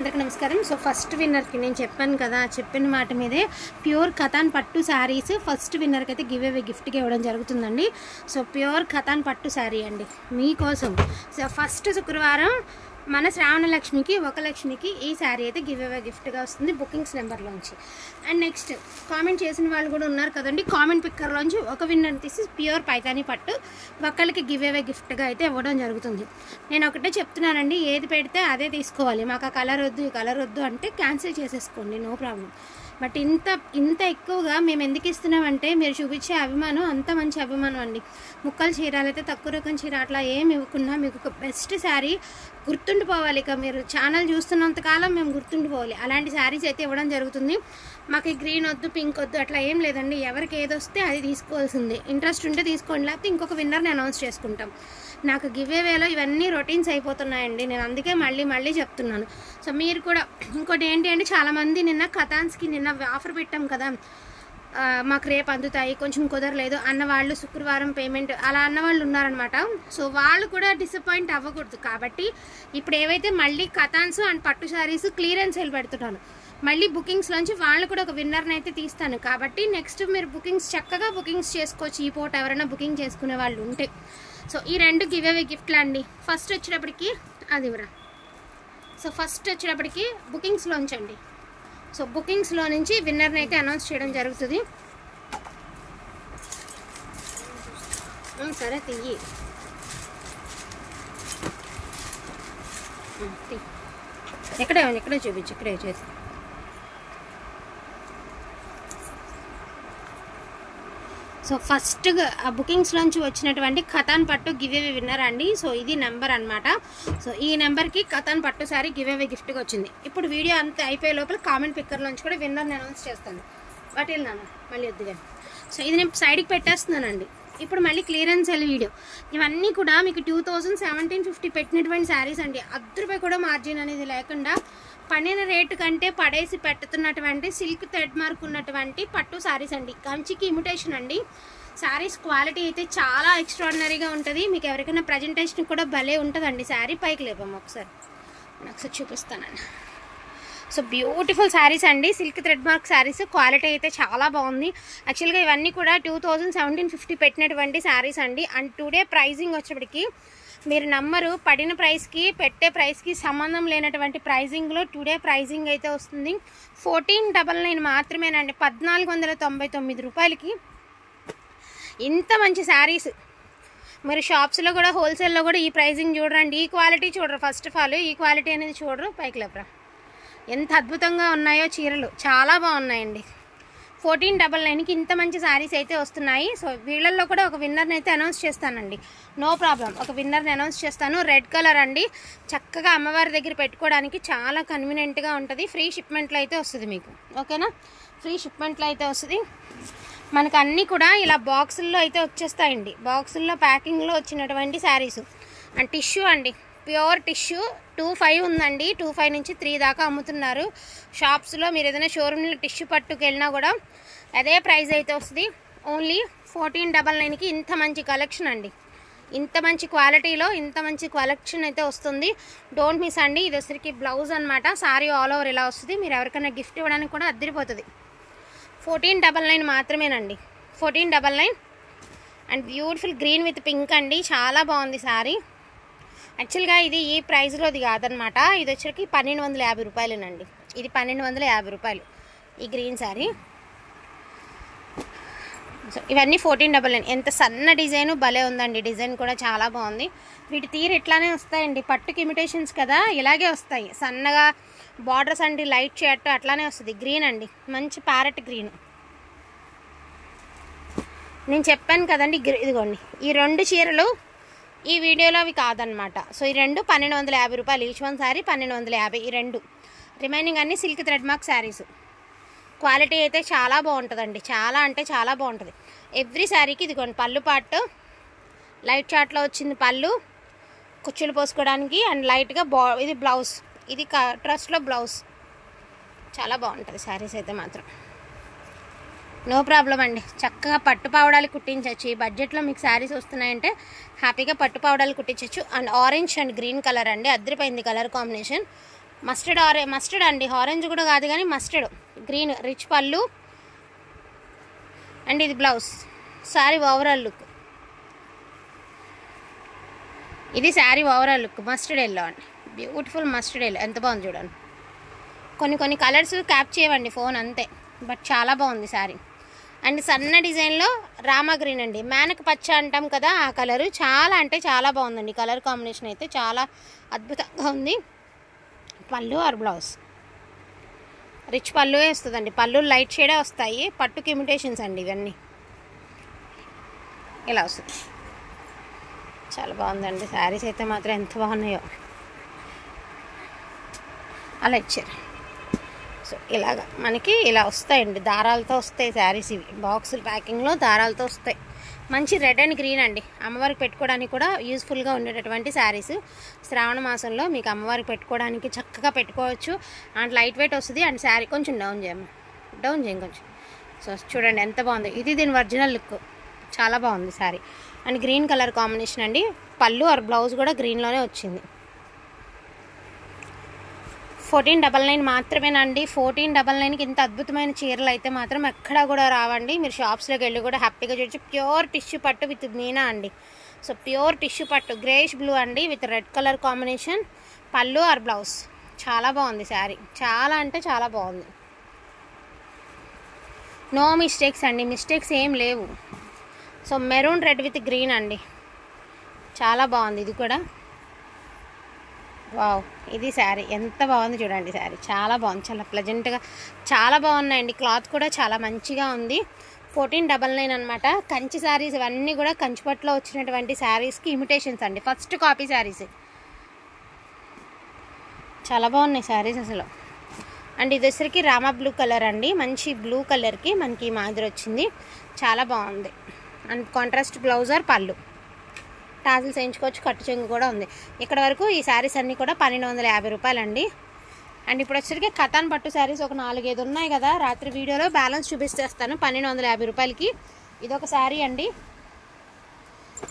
అందరికీ నమస్కారం. So first విన్నర్కి నేను చెప్పాను కదా, చెప్పిన మాట మీదే ప్యూర్ ఖతాన్ పట్టు శారీస్ ఫస్ట్ విన్నర్కి అయితే గివ్ అవే గిఫ్ట్గా ఇవ్వడం జరుగుతుందండి. సో ప్యూర్ ఖతాన్ పట్టు శారీ అండి మీకోసం. సో ఫస్ట్ శుక్రవారం మన శ్రావణలక్ష్మికి ఒక లక్ష్మికి ఈ శారీ అయితే గివ్ అవే గిఫ్ట్గా వస్తుంది బుకింగ్స్ నెంబర్లోంచి. అండ్ నెక్స్ట్ కామెంట్ చేసిన వాళ్ళు కూడా ఉన్నారు కదండి, కామెంట్ పిక్కర్లోంచి ఒక విన్నర్ తీసి ప్యూర్ పైతానీ పట్టు ఒక్కళ్ళకి గివ్ అవే గిఫ్ట్గా అయితే ఇవ్వడం జరుగుతుంది. నేను ఒకటే చెప్తున్నానండి, ఏది పెడితే అదే తీసుకోవాలి. మాకు ఆ కలర్ వద్దు ఈ కలర్ వద్దు అంటే క్యాన్సిల్ చేసేసుకోండి, నో ప్రాబ్లం. బట్ ఇంత ఎక్కువగా మేము ఎందుకు ఇస్తున్నామంటే మీరు చూపించే అభిమానం అంత మంచి అభిమానం అండి. ముక్కలు చీరలు అయితే తక్కువ రకం చీర అట్లా ఏమి ఇవ్వకుండా మీకు ఒక బెస్ట్ శారీ గుర్తుండిపోవాలి. ఇక మీరు ఛానల్ చూస్తున్నంతకాలం మేము గుర్తుండిపోవాలి, అలాంటి శారీస్ అయితే ఇవ్వడం జరుగుతుంది. మాకు గ్రీన్ వద్దు పింక్ వద్దు అట్లా ఏం లేదండి, ఎవరికి ఏది వస్తే అది తీసుకోవాల్సిందే. ఇంట్రెస్ట్ ఉంటే తీసుకోండి, లేకపోతే ఇంకొక విన్నర్ని అనౌన్స్ చేసుకుంటాం. నాకు గివ్ అవేలో ఇవన్నీ రొటీన్స్ అయిపోతున్నాయండి, నేను అందుకే మళ్ళీ చెప్తున్నాను. సో మీరు కూడా ఇంకోటి ఏంటి అంటే చాలామంది నిన్న ఖతాన్స్కి నిన్న ఆఫర్ పెట్టాం కదా, మాకు రేపు అందుతాయి కొంచెం కుదరలేదు అన్నవాళ్ళు శుక్రవారం పేమెంట్ అలా అన్నవాళ్ళు ఉన్నారనమాట. సో వాళ్ళు కూడా డిసప్పాయింట్ అవ్వకూడదు కాబట్టి ఇప్పుడు ఏవైతే మళ్ళీ ఖతాన్స్ అండ్ పట్టు శారీస్ క్లియరెన్స్ సేల్ పెడుతున్నాను, మళ్ళీ బుకింగ్స్లోంచి వాళ్ళు కూడా ఒక విన్నర్ని అయితే తీస్తాను. కాబట్టి నెక్స్ట్ మీరు చక్కగా బుకింగ్స్ చేసుకోవచ్చు ఈ పూట ఎవరైనా బుకింగ్ చేసుకునే వాళ్ళు ఉంటే. సో ఈ రెండు గివ్ అవే గిఫ్ట్లు అండి. ఫస్ట్ వచ్చేటప్పటికి అదివరా, సో ఫస్ట్ వచ్చేటప్పటికి బుకింగ్స్లోంచి అండి. సో బుకింగ్స్లో నుంచి విన్నర్ని అయితే అనౌన్స్ చేయడం జరుగుతుంది. సరే తీయి ఇక్కడే చూపించు, ఇక్కడే చేసి. సో ఫస్ట్గా ఆ బుకింగ్స్లోంచి వచ్చినటువంటి ఖతాన్ పట్టు గివ్ అవే విన్నర్ అండి. సో ఇది నెంబర్ అనమాట. సో ఈ నెంబర్కి ఖతాన్ పట్టు సారీ గివ్ అవే గిఫ్ట్గా వచ్చింది. ఇప్పుడు వీడియో అంతా అయిపోయే లోపల కామెంట్ పిక్కర్లోంచి కూడా విన్నర్ని అనౌన్స్ చేస్తాను. వాటి నాన్న మళ్ళీ వద్దుగా. సో ఇది నేను సైడ్కి పెట్టేస్తున్నానండి. ఇప్పుడు మళ్ళీ క్లియరెన్స్ సెల్ వీడియో. ఇవన్నీ కూడా మీకు 2750 పెట్టినటువంటి శారీస్ అండి. ₹10 కూడా మార్జిన్ అనేది లేకుండా పడిన రేటు కంటే పడేసి పెట్టుతున్నటువంటి సిల్క్ థ్రెడ్ మార్క్ ఉన్నటువంటి పట్టు శారీస్ అండి. కంచికి ఇమిటేషన్ అండి. శారీస్ క్వాలిటీ అయితే చాలా ఎక్స్ట్రాడినరీగా ఉంటుంది. మీకు ఎవరికైనా ప్రజెంటేషన్ కూడా భలే ఉంటుందండి. శారీ పైకి లేపాము ఒకసారి చూపిస్తానండి. సో బ్యూటిఫుల్ శారీస్ అండి, silk thread mark saris. Quality అయితే చాలా బాగుంది. యాక్చువల్గా ఇవన్నీ కూడా 2750 పెట్టినటువంటి శారీస్ అండి. అండ్ టుడే ప్రైజింగ్ వచ్చేప్పటికి మీరు నమ్మరు, పడిన ప్రైస్కి పెట్టే ప్రైస్కి సంబంధం లేనటువంటి ప్రైజింగ్లో టుడే ప్రైజింగ్ అయితే వస్తుంది. 1499 మాత్రమేనండి. ₹1499 ఇంత మంచి శారీస్. మరి షాప్స్లో కూడా హోల్సేల్లో కూడా ఈ ప్రైజింగ్ చూడరండి, ఈ క్వాలిటీ చూడరు. ఫస్ట్ ఆఫ్ ఆల్ ఈ క్వాలిటీ అనేది చూడరు. పైకి లేపరా, ఎంత అద్భుతంగా ఉన్నాయో చీరలు, చాలా బాగున్నాయండి. 1499కి ఇంత మంచి శారీస్ అయితే వస్తున్నాయి. సో వీళ్ళల్లో కూడా ఒక విన్నర్ని అయితే అనౌన్స్ చేస్తానండి, నో ప్రాబ్లం. ఒక విన్నర్ని అనౌన్స్ చేస్తాను. రెడ్ కలర్ అండి, చక్కగా అమ్మవారి దగ్గర పెట్టుకోవడానికి చాలా కన్వీనియంట్గా ఉంటుంది. ఫ్రీ షిప్మెంట్లో అయితే వస్తుంది మీకు, ఓకేనా? ఫ్రీ షిప్మెంట్లో అయితే వస్తుంది. మనకు అన్నీ కూడా ఇలా బాక్సుల్లో అయితే వచ్చేస్తాయండి. బాక్సుల్లో ప్యాకింగ్లో వచ్చినటువంటి శారీస్. అండ్ టిష్యూ అండి, ప్యూర్ టిష్యూ. 25 ఉందండి, 25 నుంచి 3 దాకా అమ్ముతున్నారు షాప్స్లో. మీరు ఏదైనా షోరూమ్లో టిష్యూ పట్టుకు వెళ్ళినా కూడా అదే ప్రైస్ అయితే వస్తుంది. ఓన్లీ 1499కి ఇంత మంచి కలెక్షన్ అండి, ఇంత మంచి క్వాలిటీలో ఇంత మంచి కలెక్షన్ అయితే వస్తుంది. డోంట్ మిస్ అండి. ఇది వచ్చరికి బ్లౌజ్ అనమాట. సారీ ఆల్ ఓవర్ ఇలా వస్తుంది. మీరు ఎవరికైనా గిఫ్ట్ ఇవ్వడానికి కూడా అద్దరిపోతుంది. 1499 మాత్రమేనండి, 1499. And beautiful green with pink అండి, చాలా బాగుంది సారీ. యాక్చువల్గా ఇది ఈ ప్రైస్లోది కాదనమాట. ఇది వచ్చరికి ₹1250 ఇది ₹1250 ఈ గ్రీన్ శారీ. సో ఇవన్నీ 1499. ఎంత సన్న డిజైన్ భలే ఉందండి, డిజైన్ కూడా చాలా బాగుంది. వీటి తీరు ఇట్లానే వస్తాయండి, పట్టుకి ఇమిటేషన్స్ కదా, ఇలాగే వస్తాయి. సన్నగా బార్డర్స్ అండి, లైట్ షర్ట్ అట్లానే వస్తుంది. గ్రీన్ అండి, మంచి ప్యారెట్ గ్రీన్. నేను చెప్పాను కదండి, ఇదిగోండి ఈ రెండు చీరలు ఈ వీడియోలో అవి కాదనమాట. సో ఈ రెండు ₹1250 ఈచ్ వన్ శారీ 1250. ఈ రెండు రిమైనింగ్ అన్నీ silk thread mark saris. Quality అయితే చాలా బాగుంటుందండి, చాలా అంటే చాలా బాగుంటుంది. ఎవ్రీ శారీకి ఇదిగోండి పళ్ళు పాటు లైట్ చాట్లో వచ్చింది పళ్ళు, కుచ్చులు పోసుకోవడానికి. అండ్ లైట్గా ఇది బ్లౌజ్, ఇది ట్రస్ట్లో బ్లౌజ్. చాలా బాగుంటుంది శారీస్ అయితే మాత్రం. నో ప్రాబ్లం అండి, చక్కగా పట్టు పావడాలు కుట్టించవచ్చు. ఈ బడ్జెట్లో మీకు శారీస్ వస్తున్నాయంటే హ్యాపీగా పట్టు పావడాలు కుట్టించవచ్చు. And orange and green colour అండి, అద్దరిపోయింది కలర్ కాంబినేషన్. మస్టర్డ్ అండి, ఆరెంజ్ కూడా కాదు కానీ మస్టర్డ్ గ్రీన్. రిచ్ పళ్ళు అండ్ ఇది బ్లౌజ్. శారీ ఓవరాల్ లుక్ ఇది. Sari overall look mustard yellow అండి, బ్యూటిఫుల్ మస్టర్డ్ ఎల్లో. ఎంత బాగుంది చూడండి. కొన్ని కలర్స్ క్యాప్ చేయవండి ఫోన్ అంతే, బట్ చాలా బాగుంది శారీ. అండ్ సన్న డిజైన్లో రామా గ్రీన్ అండి, మేనక పచ్చ అంటాం కదా ఆ కలరు. చాలా అంటే చాలా బాగుందండి కలర్ కాంబినేషన్ అయితే, చాలా అద్భుతంగా ఉంది. పళ్ళు ఆర్ బ్లౌజ్ రిచ్ పళ్ళు వస్తుందండి, పళ్ళు లైట్ షేడే వస్తాయి, పట్టుకి ఇమిటేషన్స్ అండి ఇవన్నీ. ఇలా వస్తుంది, చాలా బాగుందండి. శారీస్ అయితే మాత్రం ఎంత బాగున్నాయో అలా ఇచ్చారు. సో ఇలాగా మనకి ఇలా వస్తాయండి, దారాలతో వస్తాయి శారీస్. ఇవి బాక్సులు ప్యాకింగ్లో దారాలతో వస్తాయి. మంచి రెడ్ అండ్ గ్రీన్ అండి, అమ్మవారికి పెట్టుకోవడానికి కూడా యూస్ఫుల్గా ఉండేటటువంటి శారీస్. శ్రావణ మాసంలో మీకు అమ్మవారికి పెట్టుకోవడానికి చక్కగా పెట్టుకోవచ్చు. అండ్ లైట్ వెయిట్ వస్తుంది. అండ్ శారీ కొంచెం డౌన్ చేయం కొంచెం. సో చూడండి ఎంత బాగుంది. ఇది దీని ఒరిజినల్ లుక్, చాలా బాగుంది sari. And green colour combination అండి. పళ్ళు ఆర్ బ్లౌజ్ కూడా గ్రీన్లోనే వచ్చింది. 1499 మాత్రమేనండి. 1499కి ఇంత అద్భుతమైన చీరలు అయితే మాత్రం ఎక్కడా కూడా రావండి. మీరు షాప్స్లోకి వెళ్ళి కూడా హ్యాపీగా చూడొచ్చు. ప్యూర్ టిష్యూ పట్టు విత్ మీనా అండి. సో ప్యూర్ టిష్యూ పట్టు గ్రేష్ బ్లూ అండి విత్ రెడ్ కలర్ కాంబినేషన్. పళ్ళు ఆర్ బ్లౌజ్ చాలా బాగుంది శారీ, చాలా అంటే చాలా బాగుంది. నో మిస్టేక్స్ అండి, మిస్టేక్స్ ఏం లేవు. So maroon red with green అండి, చాలా బాగుంది ఇది కూడా. వావ్, ఇది శారీ ఎంత బాగుంది చూడండి. శారీ చాలా బాగుంది, చాలా ప్లెజెంట్గా చాలా బాగున్నాయండి. క్లాత్ కూడా చాలా మంచిగా ఉంది. 1499 అనమాట. కంచి శారీస్ ఇవన్నీ కూడా కంచిపట్లో వచ్చినటువంటి శారీస్కి ఇమిటేషన్స్ అండి, ఫస్ట్ కాపీ శారీస్. చాలా బాగున్నాయి శారీస్ అసలు. అండ్ ఇది వచ్చరికి రామా బ్లూ కలర్ అండి, మంచి బ్లూ కలర్కి మనకి మాదిరి వచ్చింది, చాలా బాగుంది. అండ్ కాంట్రాస్ట్ బ్లౌజ్ ఆర్ పళ్ళు, టాజిల్స్ వేయించుకోవచ్చు, కట్టు చెంగు కూడా ఉంది. ఇక్కడ వరకు ఈ శారీస్ అన్నీ కూడా 1250 రూపాయలండి. అండ్ ఇప్పుడు వచ్చరికి కథాన్ పట్టు శారీస్ ఒక 4-5 ఉన్నాయి కదా, రాత్రి వీడియోలో బ్యాలెన్స్ చూపిస్తేస్తాను. 1250 రూపాయలకి ఇదొక శారీ అండి.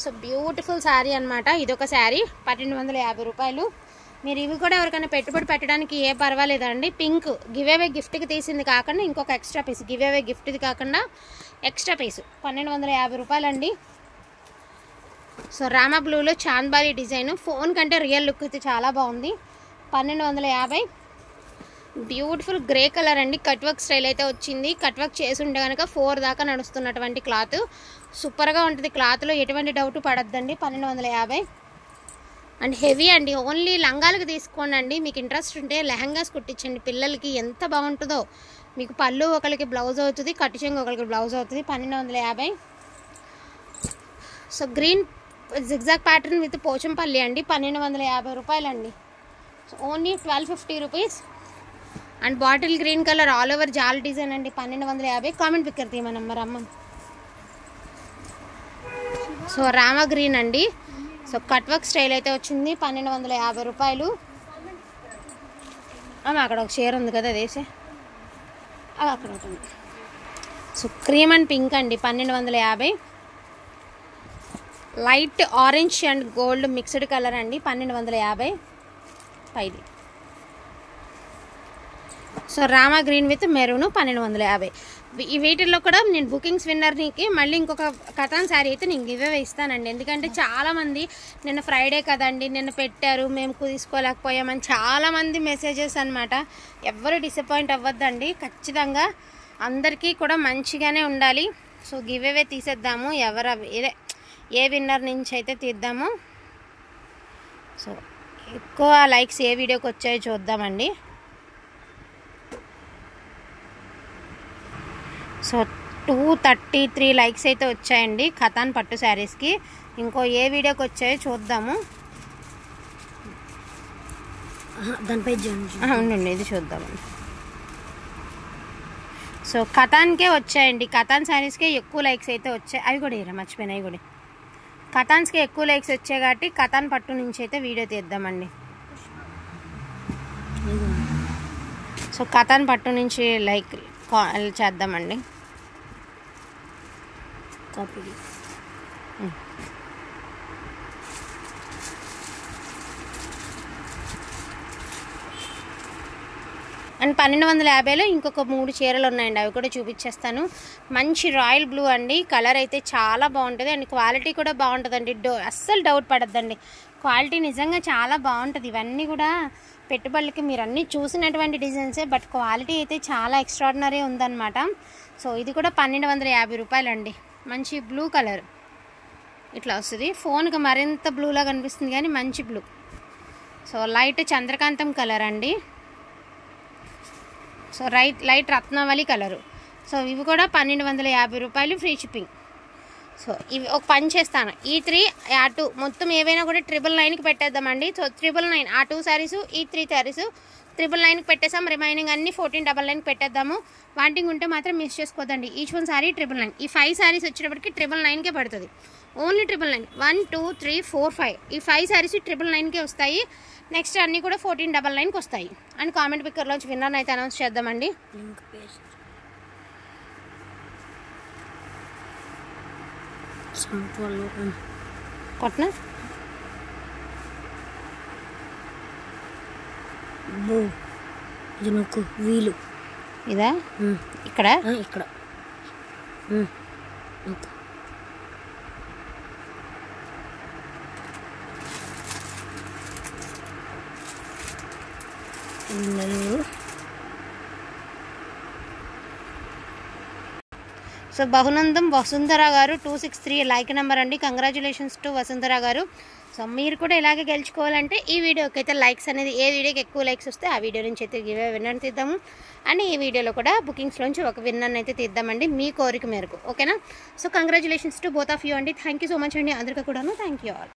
సో బ్యూటిఫుల్ శారీ అనమాట. ఇదొక శారీ 1250 రూపాయలు. మీరు ఇవి కూడా ఎవరికైనా పెట్టుబడి పెట్టడానికి ఏ పర్వాలేదండి. పింక్ గివేవే గిఫ్ట్కి తీసింది కాకుండా ఇంకొక ఎక్స్ట్రా పీస్, గివేవే గిఫ్ట్ది కాకుండా ఎక్స్ట్రా పీసు 1250 రూపాయలండి. సో రామా బ్లూలో చాంద్బాలి డిజైన్, ఫోన్ కంటే రియల్ లుక్ అయితే చాలా బాగుంది. 1250. బ్యూటిఫుల్ గ్రే కలర్ అండి, కట్ వర్క్ స్టైల్ అయితే వచ్చింది. కట్ వర్క్ చేసి ఉంటే కనుక 4 దాకా నడుస్తున్నటువంటి క్లాత్, సూపర్గా ఉంటుంది. క్లాత్లో ఎటువంటి డౌట్ పడద్దండి. 1250. అండ్ హెవీ అండి, ఓన్లీ లంగాలకు తీసుకోండి అండి. మీకు ఇంట్రెస్ట్ ఉంటే లెహంగాస్ కుట్టించండి పిల్లలకి, ఎంత బాగుంటుందో. మీకు పళ్ళు ఒకరికి బ్లౌజ్ అవుతుంది, కట్టు చెంగు ఒకరికి బ్లౌజ్ అవుతుంది. 1250. So green zigzag pattern with Pochampally అండి, 1250 రూపాయలండి. So only 1250 rupees. And bottle green colour all over jaal design అండి, 1250. కామెంట్ పిక్ करती है नंबर अम्मा. సో రామా గ్రీన్ అండి. సో కట్ వర్క్ స్టైల్ అయితే వచ్చింది, 1250 రూపాయలు. అక్కడ ఒక చీర ఉంది కదా, అదేసే అది అక్కడ ఉంటుంది. సో క్రీమ్ అండ్ పింక్ అండి, 1250. Light orange and gold mixed colour అండి, 1250 పైది. So Rama green with maroon 1250. వీటిల్లో కూడా నేను బుకింగ్స్ విన్నర్కి మళ్ళీ ఇంకొక కథాన్ శారీ అయితే నేను గివ్ ఇస్తానండి. ఎందుకంటే చాలామంది నిన్న ఫ్రైడే కదండి, నిన్న పెట్టారు, మేము తీసుకోలేకపోయామని చాలామంది మెసేజెస్ అనమాట. ఎవ్వరు డిసప్పాయింట్ అవ్వద్దండి, ఖచ్చితంగా అందరికీ కూడా మంచిగానే ఉండాలి. సో గివ్ అవే తీసేద్దాము, ఏ విన్నర్ నుంచి అయితే తీద్దాము. సో ఎక్కువ లైక్స్ ఏ వీడియోకి వచ్చాయో చూద్దామండి. సో 233 లైక్స్ అయితే వచ్చాయండి కథాన్ పట్టు శారీస్కి. ఇంకో ఏ వీడియోకి వచ్చాయో చూద్దాము. దానిపై అవునండి, ఇది చూద్దామండి. సో కథాన్కే వచ్చాయండి, కథాన్ శారీస్కే ఎక్కువ లైక్స్ అయితే వచ్చాయి. అవి కూడా ఇరా మర్చిపోయినాయి, అవి కూడా కథాన్స్కి ఎక్కువ లైక్స్ వచ్చాయి కాబట్టి కథాన్ పట్టు నుంచి అయితే వీడియో తీద్దామండి. సో కథాన్ పట్టు నుంచి లైక్ చేద్దామండి. కాపీ అండ్ 1250లో ఇంకొక 3 చీరలు ఉన్నాయండి, అవి కూడా చూపించేస్తాను. మంచి రాయల్ బ్లూ అండి, కలర్ అయితే చాలా బాగుంటుంది అండ్ క్వాలిటీ కూడా బాగుంటుందండి. అస్సలు డౌట్ పడద్దండి, క్వాలిటీ నిజంగా చాలా బాగుంటుంది. ఇవన్నీ కూడా పెట్టుబడులకి మీరు అన్నీ చూసినటువంటి డిజైన్సే, బట్ క్వాలిటీ అయితే చాలా ఎక్స్ట్రాడినరీ ఉందన్నమాట. సో ఇది కూడా 1250 రూపాయలండి. మంచి బ్లూ కలర్ ఇట్లా వస్తుంది, ఫోన్కి మరింత బ్లూలా కనిపిస్తుంది కానీ మంచి బ్లూ. సో లైట్ చంద్రకాంతం కలర్ అండి, సో లైట్ రత్నావళి కలరు. సో ఇవి కూడా 1250 రూపాయలు, ఫ్రీ షిప్పింగ్. సో ఇవి ఒక పని చేస్తాను, ఈ 3 ఆ 2 మొత్తం ఏవైనా కూడా 999కి పెట్టేద్దామండి. సో 999 ఆ 2 శారీస్, ఈ 3 శారీస్ 999కి పెట్టేసాం. రిమైనింగ్ అన్ని 1499కి పెట్టేద్దాము. వాంటింగ్ ఉంటే మాత్రం మిస్ చేసుకోవద్దండి. Each one sari 999. ఈ 5 శారీస్ వచ్చేటప్పటికి 999కే పడుతుంది, ఓన్లీ 999. 1 2 3 4 5 ఈ 5 శారీస్ 999కే వస్తాయి. నెక్స్ట్ అన్నీ కూడా 1499కి వస్తాయి. అండ్ కామెంట్ పిక్కర్లోంచి విన్నర్ని అయితే అనౌన్స్ చేద్దామండి. లింక్ పేస్ట్ కొట్టిన ఇది నాకు వీలు ఇదా ఇక్కడ ఇక్కడ సో బహునందం వసుంధర గారు 263 లైక్ నెంబర్ అండి. కంగ్రాచులేషన్స్ టు వసుంధర గారు. సో మీరు కూడా ఇలాగే గెలుచుకోవాలంటే ఈ వీడియోకి అయితే లైక్స్ అనేది, ఏ వీడియోకి ఎక్కువ లైక్స్ వస్తే ఆ వీడియో నుంచి అయితే గివ్ అవే విన్నర్ తీద్దాము. అండ్ ఈ వీడియోలో కూడా బుకింగ్స్లోంచి ఒక విన్నర్ని అయితే తీద్దామండి, మీ కోరిక మేరకు. ఓకేనా? So congratulations to both of you అండి. థ్యాంక్ యూ సో మచ్ అండి అందరికీ కూడాను. Thank you all.